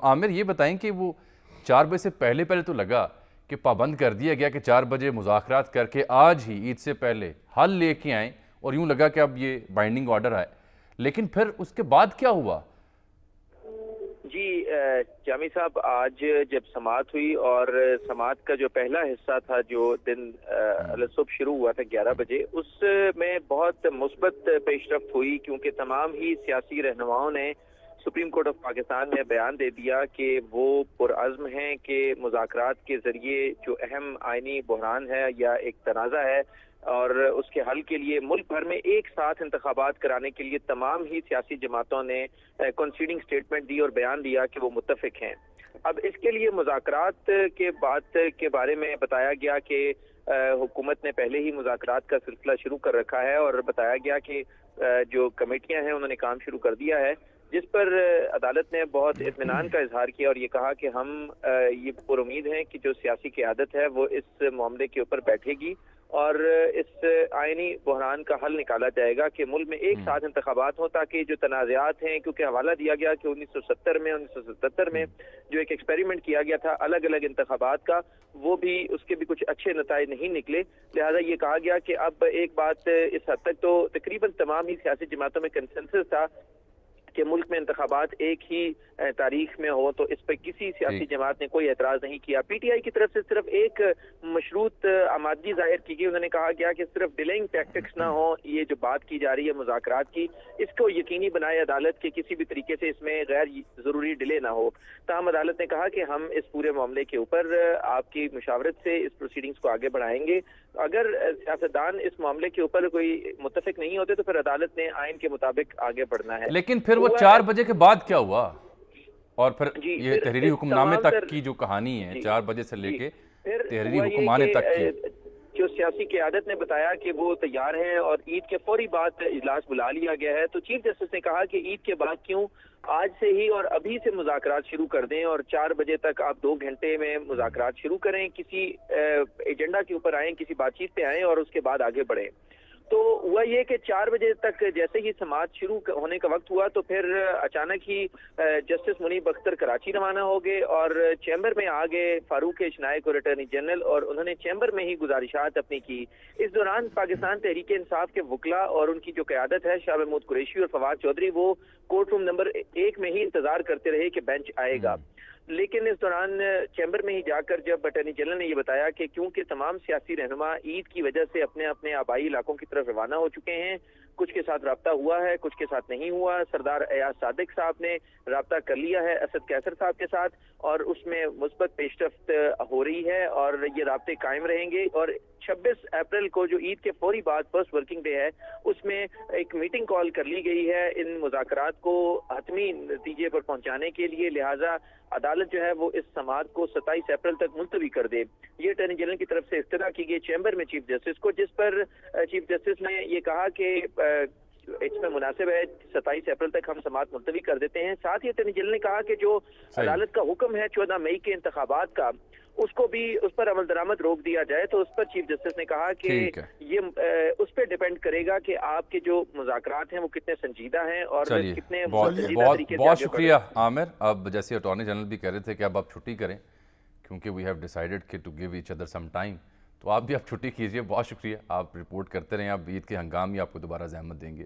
عامر یہ بتائیں کہ وہ 4 بجے سے پہلے پہلے تو لگا کہ پابند کر دیا گیا کہ 4 بجے مذاکرات کر کے آج ہی عید سے پہلے حل لے کے آئیں، اور یوں لگا کہ اب یہ بائنڈنگ آرڈر آئے، لیکن پھر اس کے بعد کیا ہوا؟ جی جامی صاحب، آج جب سماعت ہوئی اور سماعت کا جو پہلا حصہ تھا جو دن صبح شروع ہوا تھا 11 بجے، اس میں بہت مثبت پیش رفت ہوئی، کیونکہ تمام ہی سیاسی رہنماؤں نے سپریم کورٹ آف پاکستان میں بیان دے دیا کہ وہ پرعزم ہیں کہ مذاکرات کے ذریعے جو اہم آئینی بحران ہے یا ایک تنازع ہے اور اس کے حل کے لیے ملک بھر میں ایک ساتھ انتخابات کرانے کے لیے تمام ہی سیاسی جماعتوں نے کنسیڈنگ سٹیٹمنٹ دی اور بیان دیا کہ وہ متفق ہیں۔ اب اس کے لیے مذاکرات کے بات کے بارے میں بتایا گیا کہ حکومت نے پہلے ہی مذاکرات کا سلسلہ شروع کر رکھا ہے، اور بتایا گیا کہ جو کمیٹیاں ہیں انہوں نے کام شروع کر دیا ہے، جس پر عدالت نے بہت اطمینان کا اظہار کیا اور یہ کہا کہ ہم یہ پر امید ہیں کہ جو سیاسی قیادت ہے وہ اس معاملے کے اوپر بیٹھے گی اور اس آئینی بحران کا حل نکالا جائے گا کہ ملک میں ایک ساتھ انتخابات ہوں، تاکہ جو تنازعات ہیں، کیونکہ حوالہ دیا گیا کہ 1970 میں 1977 میں جو ایک ایکسپیریمنٹ کیا گیا تھا الگ الگ انتخابات کا، وہ بھی اس کے بھی کچھ اچھے نتائج نہیں نکلے، لہذا یہ کہا گیا کہ اب ایک بات اس حد تک تو تقریباً تمام ہی سیاسی جماعتوں میں کنسنسس تھا کہ ملک میں انتخابات ایک ہی تاریخ میں ہو، تو اس پر کسی سیاسی جماعت نے کوئی اعتراض نہیں کیا۔ پی ٹی آئی کی طرف سے صرف ایک مشروط آمادگی ظاہر کی گئی، انہوں نے کہا گیا کہ صرف ڈیلینگ ٹیکٹکس نہ ہو، یہ جو بات کی جا رہی ہے مذاکرات کی، اس کو یقینی بنائے عدالت کہ کسی بھی طریقے سے اس میں غیر ضروری ڈیلے نہ ہو۔ تاہم عدالت نے کہا کہ ہم اس پورے معاملے کے اوپر آپ کی مشاورت سے اس پروسیڈنگز کو آگے بڑھائیں گے، اگر سیاستدان اس معاملے کے اوپر کوئی متفق نہیں ہوتے تو پھر عدالت نے آئین کے مطابق آگے بڑھنا ہے۔ لیکن پھر وہ 4 بجے کے بعد کیا ہوا؟ اور پھر جی یہ پھر تحریری اس حکم نامے تمام تک تر کی جو کہانی ہے، جی 4 بجے سے لے جی کے پھر تحریری ہوا حکم یہ آنے کہ تک کی۔ جو سیاسی قیادت نے بتایا کہ وہ تیار ہیں اور عید کے فوری بعد اجلاس بلا لیا گیا ہے، تو چیف جسٹس نے کہا کہ عید کے بعد کیوں آج سے ہی اور ابھی سے مذاکرات شروع کر دیں، اور 4 بجے تک آپ 2 گھنٹے میں مذاکرات شروع کریں، کسی ایجنڈا کے اوپر آئیں، کسی بات چیت پہ آئیں اور اس کے بعد آگے بڑھیں۔ تو ہوا یہ کہ 4 بجے تک جیسے ہی سماعت شروع ہونے کا وقت ہوا تو پھر اچانک ہی جسٹس منیب اختر کراچی روانہ ہو گئے اور چیمبر میں آ گئے فاروق اشنائک اور اٹارنی جنرل، اور انہوں نے چیمبر میں ہی گزارشات اپنی کی۔ اس دوران پاکستان تحریک انصاف کے وکلاء اور ان کی جو قیادت ہے شاہ محمود قریشی اور فواد چودھری، وہ کورٹ روم نمبر 1 میں ہی انتظار کرتے رہے کہ بینچ آئے گا، لیکن اس دوران چیمبر میں ہی جا کر جب اٹارنی جنرل نے یہ بتایا کہ کیونکہ تمام سیاسی رہنما عید کی وجہ سے اپنے اپنے آبائی علاقوں کی طرف روانہ ہو چکے ہیں، کچھ کے ساتھ رابطہ ہوا ہے، کچھ کے ساتھ نہیں ہوا، سردار ایاز صادق صاحب نے رابطہ کر لیا ہے اسد کیسر صاحب کے ساتھ اور اس میں مثبت پیش رفت ہو رہی ہے اور یہ رابطے قائم رہیں گے، اور 26 اپریل کو جو عید کے فوری بعد فرسٹ ورکنگ ڈے ہے اس میں ایک میٹنگ کال کر لی گئی ہے ان مذاکرات کو حتمی نتیجے پر پہنچانے کے لیے، لہٰذا عدالت جو ہے وہ اس سماعت کو 27 اپریل تک ملتوی کر دے۔ یہ اٹارنی جنرل کی طرف سے استدعا کی گئی چیمبر میں چیف جسٹس کو، جس پر چیف جسٹس نے یہ کہا کہ اس میں مناسب ہے 27 اپریل تک ہم سماعت ملتوی کر دیتے ہیں۔ ساتھ ہی اٹارنی جنرل نے کہا کہ جو عدالت کا حکم ہے 14 مئی کے انتخابات کا، اس کو بھی اس پر عمل درآمد روک دیا جائے، تو اس پر چیف جسٹس نے کہا کہ یہ اس پہ ڈیپینڈ کرے گا کہ آپ کے جو مذاکرات ہیں وہ کتنے سنجیدہ ہیں اور کتنے سنجیدہ طریقے سے بہت شکریہ عامر۔ اب جیسے اٹارنی جنرل بھی کہہ رہے تھے کہ اب آپ چھٹی کریں کیونکہ وی ہیو ڈیسائیڈڈ کہ to give each other some time, تو آپ بھی اب چھٹی کیجئے۔ بہت شکریہ، آپ رپورٹ کرتے رہیں، اب عید کے ہنگام ہی آپ کو دوبارہ زحمت دیں گے۔